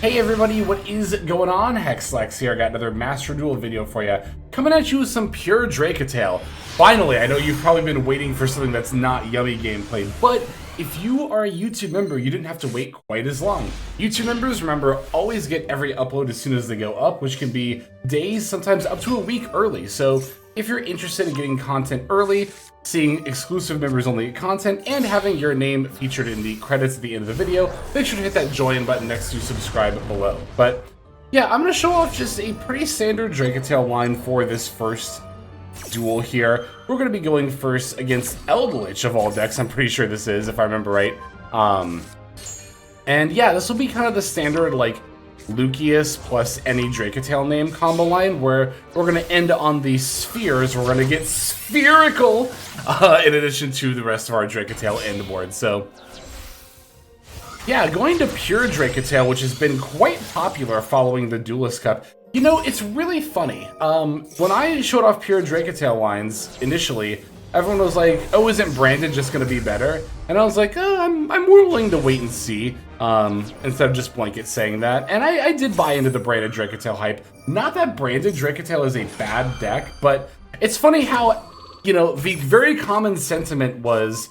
Hey everybody, what is going on? Hexlex here. I got another Master Duel video for you. Coming at you with some pure Dracotail. Finally, I know you've probably been waiting for something that's not yummy gameplay, but if you are a YouTube member, you didn't have to wait quite as long. YouTube members, remember, always get every upload as soon as they go up, which can be days, sometimes up to a week early. So if you're interested in getting content early, seeing exclusive members only content, and having your name featured in the credits at the end of the video, make sure to hit that join button next to subscribe below. But yeah, I'm going to show off just a pretty standard Dracotail line for this first duel here. We're going to be going first against Eldlich of all decks. I'm pretty sure this is, if I remember right. And yeah, this will be kind of the standard, like, Lucius plus any Dracotail name combo line, where we're going to end on the spheres. We're going to get spherical in addition to the rest of our Dracotail end board. So yeah, going to pure Dracotail, which has been quite popular following the Duelist Cup. You know, it's really funny. When I showed off pure Dracotail lines initially, everyone was like, oh, isn't Branded just going to be better? And I was like, oh, I'm more willing to wait and see, instead of just blanket saying that. And I did buy into the Branded Dracotail hype. Not that Branded Dracotail is a bad deck, but it's funny how, you know, the very common sentiment was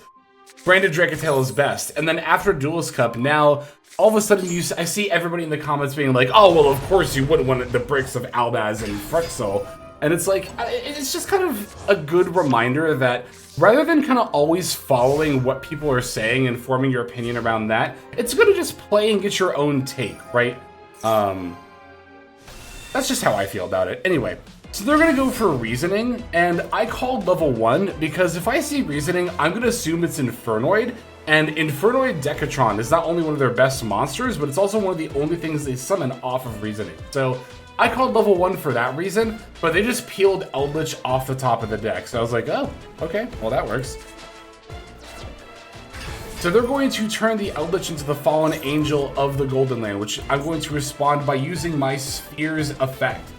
Branded Dracotail is best. And then after Duelist Cup, now all of a sudden I see everybody in the comments being like, oh, well, of course you wouldn't want the bricks of Albaz and Frexel. And it's like, it's just kind of a good reminder that rather than kind of always following what people are saying and forming your opinion around that, it's good to just play and get your own take, right? That's just how I feel about it. Anyway, so they're going to go for Reasoning, and I called level 1 because if I see Reasoning, I'm going to assume it's Infernoid, and Infernoid Decatron is not only one of their best monsters, but it's also one of the only things they summon off of Reasoning. So I called level 1 for that reason, but they just peeled Eldlich off the top of the deck. So I was like, oh, okay, well that works. So they're going to turn the Eldlich into the Fallen Angel of the Golden Land, which I'm going to respond by using my Spheres effect.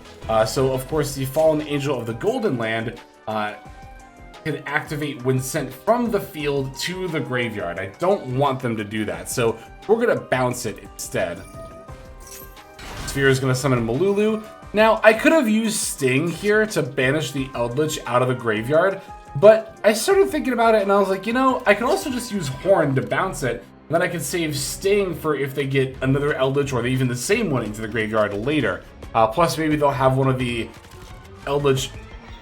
So of course the Fallen Angel of the Golden Land can activate when sent from the field to the graveyard. I don't want them to do that, so we're gonna bounce it instead. Sphere is going to summon Malulu. Now, I could have used Sting here to banish the Eldlich out of the graveyard, but I started thinking about it and I was like, you know, I could also just use Horn to bounce it, and then I could save Sting for if they get another Eldlich or even the same one into the graveyard later. Plus, maybe they'll have one of the Eldlich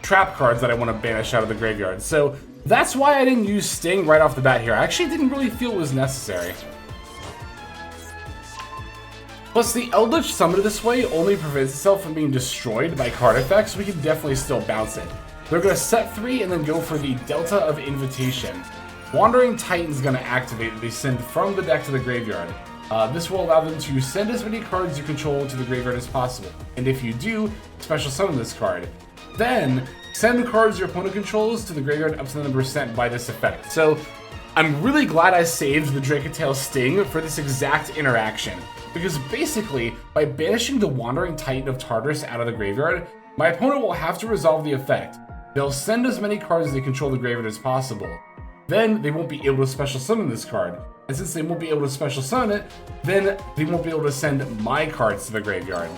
trap cards that I want to banish out of the graveyard. So that's why I didn't use Sting right off the bat here. I actually didn't really feel it was necessary. Plus, the Eldlich summoned this way only prevents itself from being destroyed by card effects, so we can definitely still bounce it. They're going to set 3 and then go for the Delta of Invitation. Wandering Titan's going to activate and they send from the deck to the graveyard. This will allow them to send as many cards you control to the graveyard as possible. And if you do, special summon this card. Then, send cards your opponent controls to the graveyard up to the number sent by this effect. So, I'm really glad I saved the Dracotail Sting for this exact interaction. Because basically, by banishing the Wandering Titan of Tartarus out of the graveyard, my opponent will have to resolve the effect. They'll send as many cards as they control the graveyard as possible. Then, they won't be able to special summon this card. And since they won't be able to special summon it, then they won't be able to send my cards to the graveyard.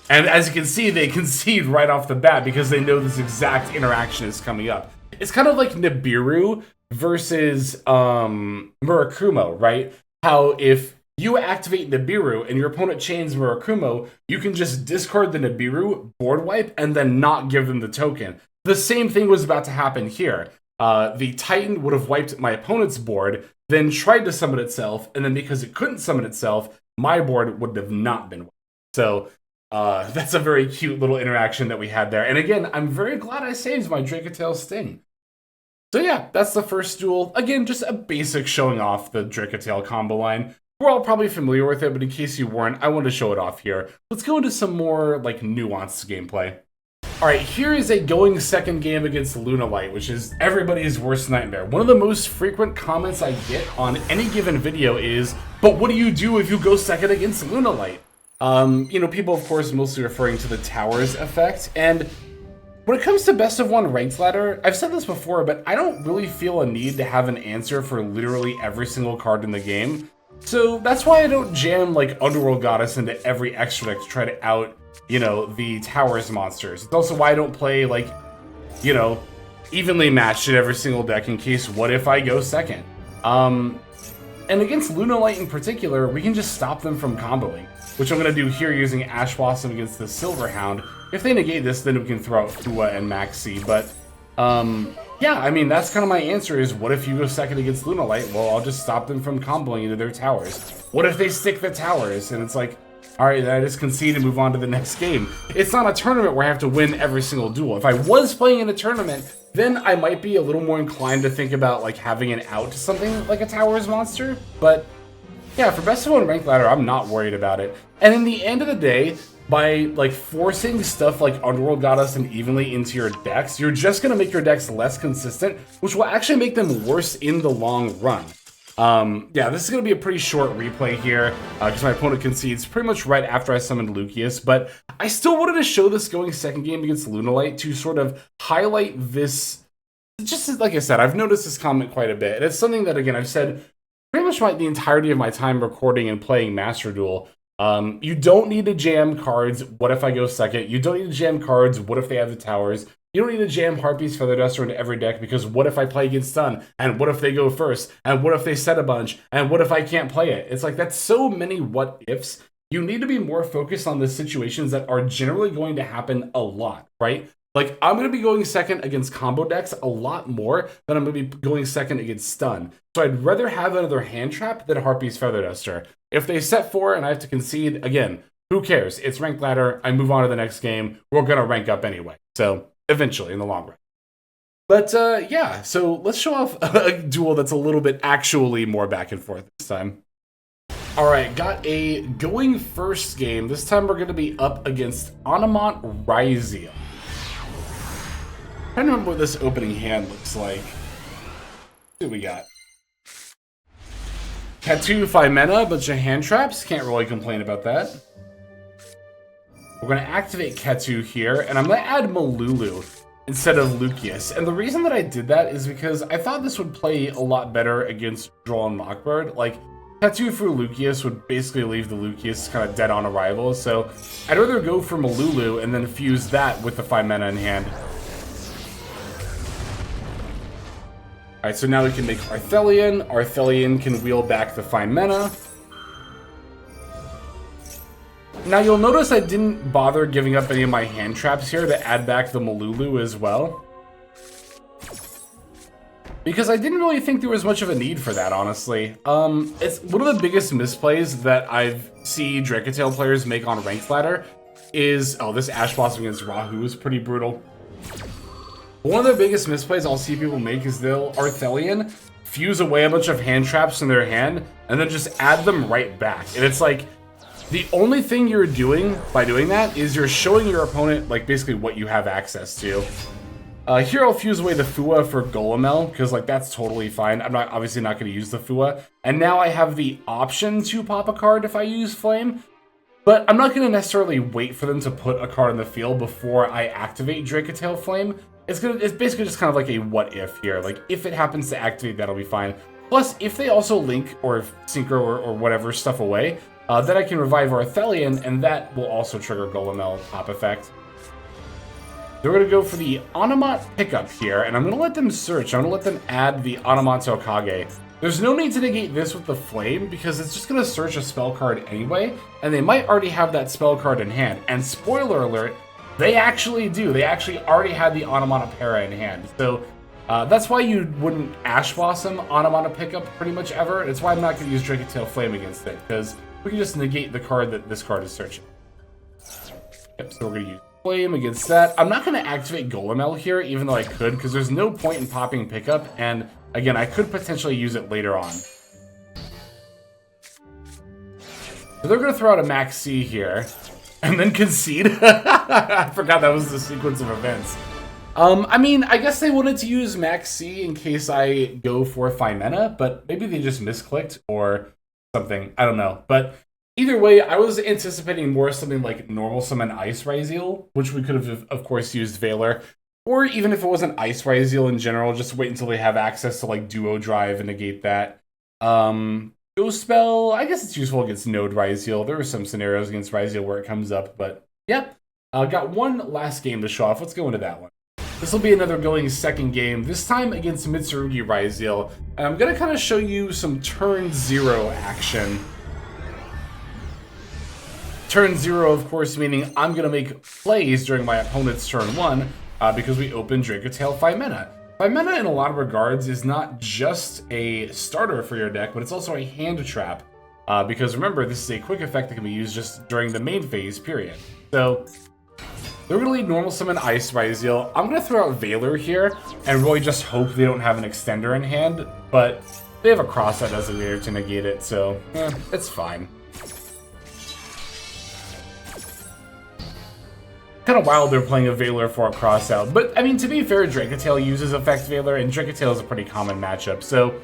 And as you can see, they concede right off the bat because they know this exact interaction is coming up. It's kind of like Nibiru versus Murakumo, right? How if you activate Nibiru and your opponent chains Murakumo, you can just discard the Nibiru, board wipe, and then not give them the token. The same thing was about to happen here. The Titan would have wiped my opponent's board, then tried to summon itself, and then because it couldn't summon itself, my board would have not been wiped. So that's a very cute little interaction that we had there. And again, I'm very glad I saved my Dracotail Sting. So yeah, that's the first duel. Again, just a basic showing off the Dracotail combo line. We're all probably familiar with it, but in case you weren't, I wanted to show it off here. Let's go into some more, like, nuanced gameplay. Alright, here is a going second game against Lunalight, which is everybody's worst nightmare. One of the most frequent comments I get on any given video is, but what do you do if you go second against Lunalight? You know, people, of course, mostly referring to the Towers effect, and when it comes to best of 1 ranked ladder, I've said this before, but I don't really feel a need to have an answer for literally every single card in the game. So that's why I don't jam like Underworld Goddess into every extra deck to try to out, you know, the Towers monsters. It's also why I don't play like, you know, evenly matched in every single deck in case what if I go second. And against Lunalight in particular, we can just stop them from comboing, which I'm going to do here using Ash Blossom against the Silverhound. If they negate this, then we can throw out Fua and Maxi, but yeah, I mean, that's kind of my answer is, what if you go second against Lunalight? Well, I'll just stop them from comboing into their towers. What if they stick the towers? And it's like, all right, then I just concede and move on to the next game. It's not a tournament where I have to win every single duel. If I was playing in a tournament, then I might be a little more inclined to think about like having an out to something like a towers monster. But yeah, for best of 1 ranked ladder, I'm not worried about it. And in the end of the day, by like forcing stuff like Underworld Goddess and Evenly into your decks, you're just gonna make your decks less consistent, which will actually make them worse in the long run. Yeah, this is gonna be a pretty short replay here, because my opponent concedes pretty much right after I summoned Lucius, but I still wanted to show this going second game against Lunalight to sort of highlight this. Just like I said, I've noticed this comment quite a bit, and it's something that, again, I've said pretty much the entirety of my time recording and playing Master Duel. You don't need to jam cards, what if I go second? You don't need to jam cards, what if they have the towers? You don't need to jam Harpy's Feather Duster into every deck, because what if I play against Stun? And what if they go first? And what if they set a bunch? And what if I can't play it? It's like, that's so many what ifs. You need to be more focused on the situations that are generally going to happen a lot, right? Like, I'm going to be going second against combo decks a lot more than I'm going to be going second against Stun. So I'd rather have another hand trap than Harpy's Feather Duster. If they set 4 and I have to concede, again, who cares? It's ranked ladder. I move on to the next game. We're going to rank up anyway. So eventually, in the long run. But yeah, so let's show off a duel that's a little bit actually more back and forth this time. All right, got a going first game. This time we're going to be up against Onomat Ryzeal. I don't remember what this opening hand looks like. What do we got? Ketu, 5 mana, bunch of hand traps. Can't really complain about that. We're going to activate Ketu here, and I'm going to add Malulu instead of Lucius. And the reason that I did that is because I thought this would play a lot better against Droll and Mockbird. Like, Ketu for Lucius would basically leave the Lucius kind of dead on arrival, so I'd rather go for Malulu and then fuse that with the 5 mana in hand. Alright, so now we can make Arthelion. Arthelion can wheel back the 5 mana. Now you'll notice I didn't bother giving up any of my hand traps here to add back the Malulu as well, because I didn't really think there was much of a need for that, honestly. It's one of the biggest misplays that I've seen Dracotail players make on ranked ladder is, oh, this Ash Blossom against Rahu is pretty brutal. One of the biggest misplays I'll see people make is they'll Arthelion, fuse away a bunch of hand traps in their hand, and then just add them right back. And it's like, the only thing you're doing by doing that is you're showing your opponent, like, basically what you have access to. Here I'll fuse away the Fua for Golemel, because, like, that's totally fine. I'm not obviously not going to use the Fua. And now I have the option to pop a card if I use Flame. But I'm not going to necessarily wait for them to put a card in the field before I activate Dracotail Flame. It's basically just kind of like a what if here. Like, if it happens to activate, that'll be fine. Plus, if they also link or synchro or whatever stuff away, then I can revive Arthelion, and that will also trigger Golemel pop effect. They're going to go for the Onomat pickup here, and I'm going to let them search. I'm going to let them add the Onomat Okage. There's no need to negate this with the Flame, because it's just going to search a spell card anyway, and they might already have that spell card in hand. And spoiler alert, they actually do. They actually already had the Onomatopoeia in hand. So that's why you wouldn't Ash Blossom Onomata pickup pretty much ever. It's why I'm not going to use Dracotail Flame against it, because we can just negate the card that this card is searching. Yep, so we're going to use Flame against that. I'm not going to activate Golemel here, even though I could, because there's no point in popping pickup, and again, I could potentially use it later on. So they're going to throw out a Max C here, and then concede. I forgot that was the sequence of events. I mean, I guess they wanted to use Max C in case I go for 5 mana, but maybe they just misclicked or something. I don't know. But either way, I was anticipating more something like normal summon Ice Ryzeal, which we could have, of course, used Valor. Or even if it wasn't Ice Ryzeal in general, just wait until they have access to like Duo Drive and negate that. Ghost Spell, I guess it's useful against Node Ryzeal. There are some scenarios against Ryzeal where it comes up, but yeah. Got one last game to show off. Let's go into that one. This will be another going second game, this time against Mitsurugi Ryzeal. And I'm going to kind of show you some turn 0 action. Turn 0, of course, meaning I'm going to make plays during my opponent's turn 1 because we open Dracotail 5 mana. 5 mana, in a lot of regards, is not just a starter for your deck, but it's also a hand trap. Because remember, this is a quick effect that can be used just during the main phase, period. So, they're going to lead normal summon Ice Ryzeal. I'm going to throw out Valor here, and really just hope they don't have an extender in hand, but they have a cross that doesn't meter to negate it, so, it's fine. Kind of wild they're playing a Valor for a cross out, but I mean, to be fair, Dracotail uses Effect Valor, and Dracotail is a pretty common matchup, so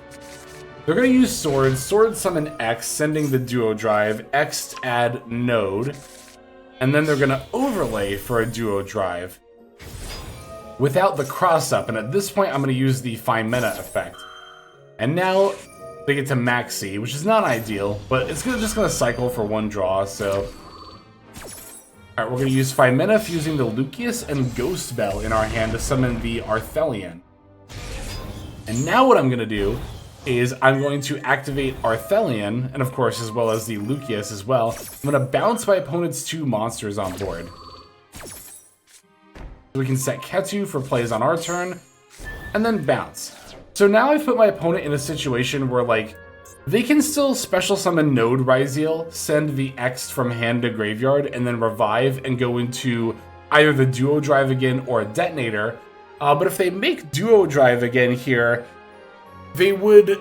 they're going to use Sword, Sword summon X, sending the Duo Drive, X to add Node, and then they're going to overlay for a Duo Drive without the cross up, and at this point I'm going to use the 5 mana effect. And now they get to Maxi, which is not ideal, but it's just going to cycle for 1 draw, so alright, we're going to use 5 mana, fusing the Lucius and Ghost Bell in our hand to summon the Arthelion. And now what I'm going to do is I'm going to activate Arthelion, and of course as well as the Lucius as well. I'm going to bounce my opponent's 2 monsters on board. So we can set Ketu for plays on our turn, and then bounce. So now I've put my opponent in a situation where, like, they can still special summon Node Ryzeal, send the X from hand to graveyard, and then revive and go into either the Duo Drive again or a Detonator. But if they make Duo Drive again here, they would,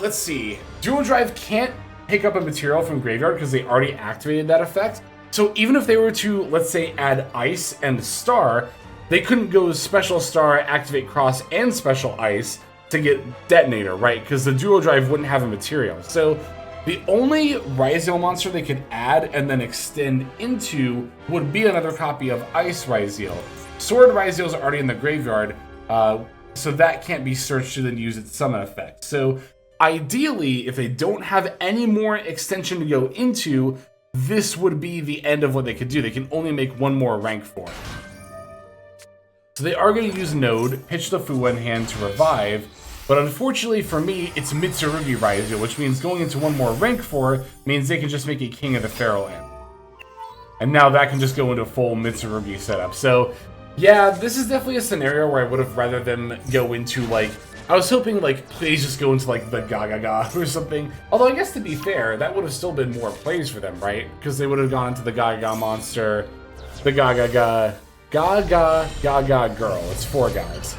let's see, Duo Drive can't pick up a material from graveyard because they already activated that effect. So even if they were to, let's say, add Ice and Star, they couldn't go Special Star, activate Cross, and Special Ice to get Detonator, right? Because the Duo Drive wouldn't have a material. So the only Ryzeal monster they could add and then extend into would be another copy of Ice Ryzeal. Sword Ryzeal is already in the graveyard, so that can't be searched to then use its summon effect. So ideally, if they don't have any more extension to go into, this would be the end of what they could do. They can only make 1 more rank 4. So they are going to use Node, pitch the Fuwa in hand to revive, but unfortunately for me, it's Mitsurugi Ryzeal, which means going into 1 more rank 4 means they can just make a King of the Feral End. And now that can just go into full Mitsurugi setup. So yeah, this is definitely a scenario where I would have rather them go into, like, I was hoping, like, please just go into, like, the Gaga or something. Although, I guess to be fair, that would have still been more plays for them, right? Because they would have gone into the Gaga monster, the Gaga girl. It's 4 guys.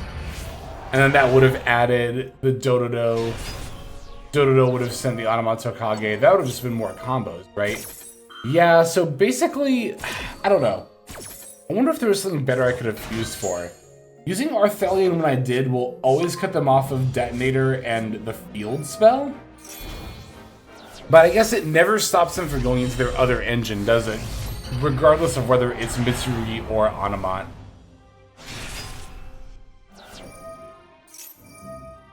And then that would have added the Dododo. Dododo would have sent the Onomat Tokage. That would have just been more combos, right? Yeah, so basically, I don't know. I wonder if there was something better I could have used for. Using Arthelion when I did will always cut them off of Detonator and the Field spell. But I guess it never stops them from going into their other engine, does it? Regardless of whether it's Mitsurugi or Onomat.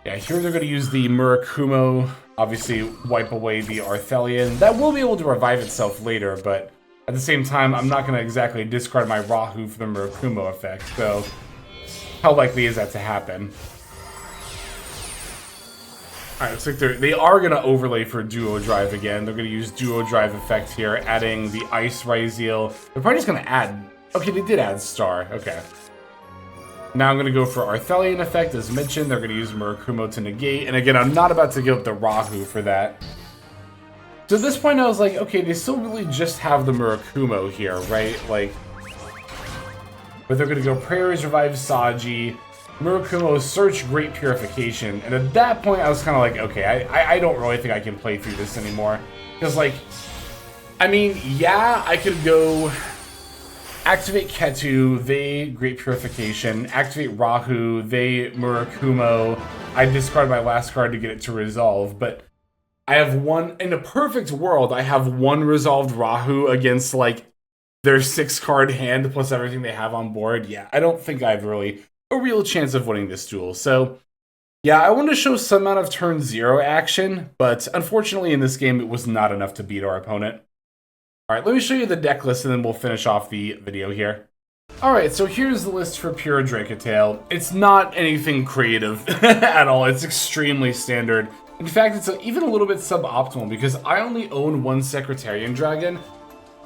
Yeah, here they're going to use the Murakumo, obviously wipe away the Arthelion. That will be able to revive itself later, but at the same time, I'm not going to exactly discard my Rahu for the Murakumo effect, so how likely is that to happen? Alright, looks like they are going to overlay for Duo Drive again. They're going to use Duo Drive effect here, adding the Ice Ryzeal. They're probably just going to add... Okay, they did add Star. Okay. Now I'm going to go for Arthelion effect, as mentioned. They're going to use Murakumo to negate. And again, I'm not about to give up the Rahu for that. So at this point, I was like, okay, they still really just have the Murakumo here, right? Like, but they're going to go Prayers, Revive Saji, Murakumo, Search, Great Purification. And at that point, I was kind of like, okay, I don't really think I can play through this anymore. Because, like, I mean, yeah, I could go activate Ketu, they Great Purification, activate Rahu, they Murakumo. I discard my last card to get it to resolve, but I have one, in a perfect world, I have one resolved Rahu against, like, their 6-card hand plus everything they have on board. Yeah, I don't think I have really a real chance of winning this duel. So Yeah, I wanted to show some amount of turn 0 action, but unfortunately in this game it was not enough to beat our opponent. Alright, let me show you the deck list and then we'll finish off the video here. Alright, so here's the list for pure Dracotail. It's not anything creative at all, it's extremely standard. In fact, it's even a little bit suboptimal because I only own one Secretarian Dragon,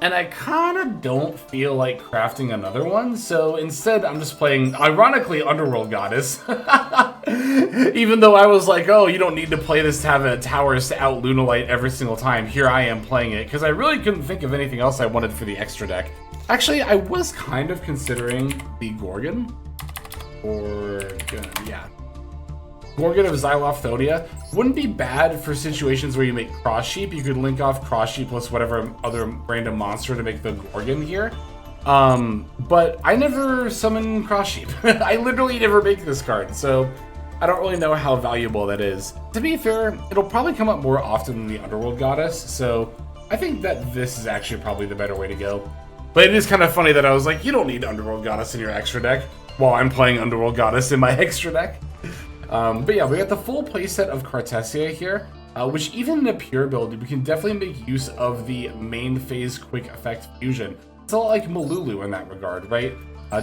and I kind of don't feel like crafting another one, so instead I'm just playing, ironically, Underworld Goddess. Even though I was like, oh, you don't need to play this to have a towers to out Lunalight every single time, here I am playing it, because I really couldn't think of anything else I wanted for the extra deck. Actually, I was kind of considering the Gorgon. Gorgon of Xylophonia wouldn't be bad for situations where you make Cross Sheep. You could link off Cross Sheep plus whatever other random monster to make the Gorgon here. But I never summon Cross Sheep. I literally never make this card, so I don't really know how valuable that is. To be fair, it'll probably come up more often than the Underworld Goddess, so I think that this is actually probably the better way to go. But it is kind of funny that I was like, you don't need Underworld Goddess in your extra deck, while I'm playing Underworld Goddess in my extra deck. But yeah, we got the full playset of Cartesia here, which even in a pure build, we can definitely make use of the main phase quick effect fusion. It's a lot like Malulu in that regard, right?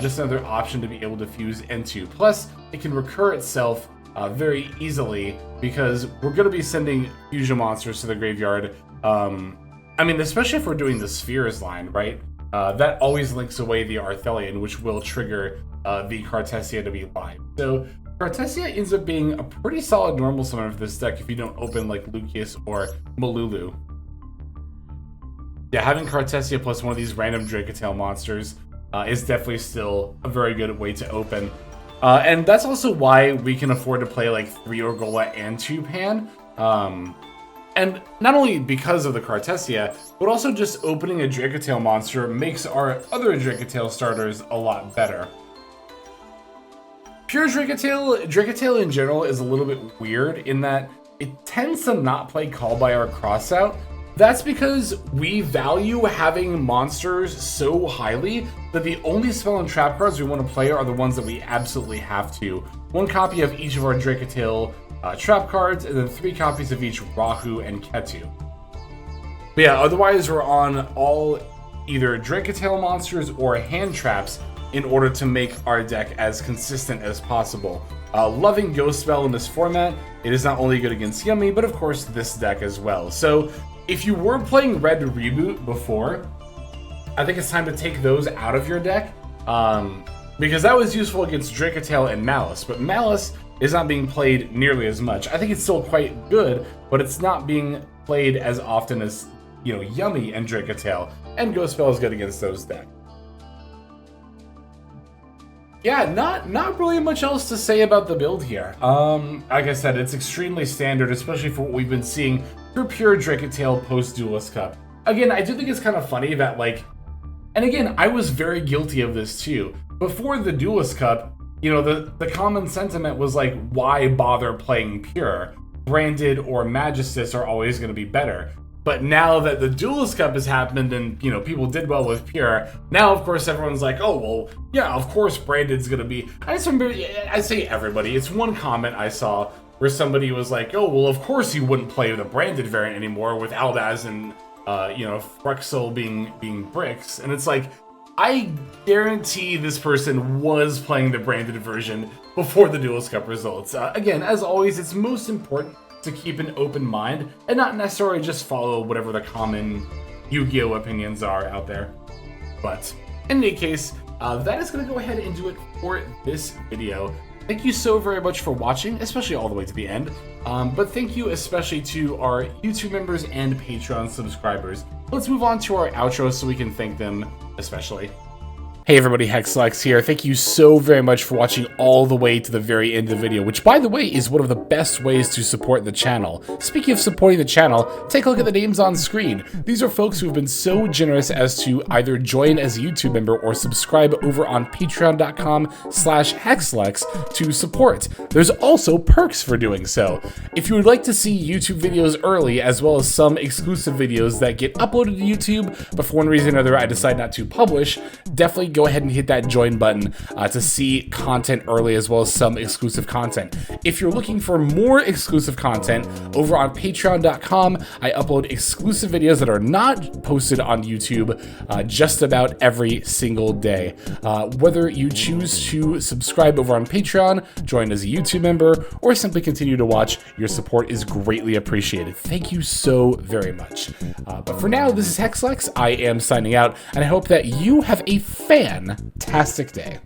Just another option to be able to fuse into. Plus, it can recur itself very easily because we're going to be sending fusion monsters to the graveyard. I mean, especially if we're doing the Spheres line, right? That always links away the Arthelian, which will trigger the Cartesia to be live. So Cartesia ends up being a pretty solid normal summon for this deck if you don't open like Lucius or Malulu. Yeah, having Cartesia plus one of these random Dracotail monsters is definitely still a very good way to open. And that's also why we can afford to play like 3 Orgola and 2 Pan. And not only because of the Cartesia, but also just opening a Dracotail monster makes our other Dracotail starters a lot better. Pure Dracotail in general is a little bit weird in that it tends to not play Call by our Crossout. That's because we value having monsters so highly that the only spell and trap cards we want to play are the ones that we absolutely have to. 1 copy of each of our Dracotail trap cards, and then 3 copies of each Rahu and Ketu. But yeah, otherwise we're on all either Dracotail monsters or hand traps in order to make our deck as consistent as possible. Loving Ghost Spell in this format, it is not only good against Yummy, but of course this deck as well. So if you were playing Red Reboot before, I think it's time to take those out of your deck, because that was useful against Dracotail and Malice, but Malice is not being played nearly as much. I think it's still quite good, but it's not being played as often as, you know, Yummy and Dracotail, and Ghost Spell is good against those decks. Yeah, not really much else to say about the build here. Like I said, it's extremely standard, especially for what we've been seeing for pure Dracotail post-Duelist Cup. Again, I do think it's kind of funny that, like, and again, I was very guilty of this too. Before the Duelist Cup, you know, the common sentiment was like, why bother playing pure? Branded or Magistus are always going to be better. But now that the Duelist Cup has happened and, you know, people did well with pure, now, of course, everyone's like, oh, well, yeah, of course Branded's going to be... I just remember, I say everybody, it's one comment I saw where somebody was like, oh, well, of course you wouldn't play the Branded variant anymore with Aldaz and, you know, Frexel being bricks. And it's like, I guarantee this person was playing the Branded version before the Duelist Cup results. Again, as always, it's most important to keep an open mind and not necessarily just follow whatever the common Yu-Gi-Oh opinions are out there. But in any case, that is going to go ahead and do it for this video. Thank you so very much for watching, especially all the way to the end. But thank you especially to our YouTube members and Patreon subscribers. Let's move on to our outro so we can thank them especially. Hey everybody, Hexlex here. Thank you so very much for watching all the way to the very end of the video, which by the way is one of the best ways to support the channel. Speaking of supporting the channel, take a look at the names on screen. These are folks who have been so generous as to either join as a YouTube member or subscribe over on patreon.com/Hexlex to support. There's also perks for doing so. If you would like to see YouTube videos early, as well as some exclusive videos that get uploaded to YouTube, but for one reason or another I decide not to publish, definitely go ahead and hit that join button to see content early, as well as some exclusive content. If you're looking for more exclusive content, over on patreon.com, I upload exclusive videos that are not posted on YouTube just about every single day. Whether you choose to subscribe over on Patreon, join as a YouTube member, or simply continue to watch, your support is greatly appreciated. Thank you so very much. But for now, this is Hexlex. I am signing out, and I hope that you have a fantastic day.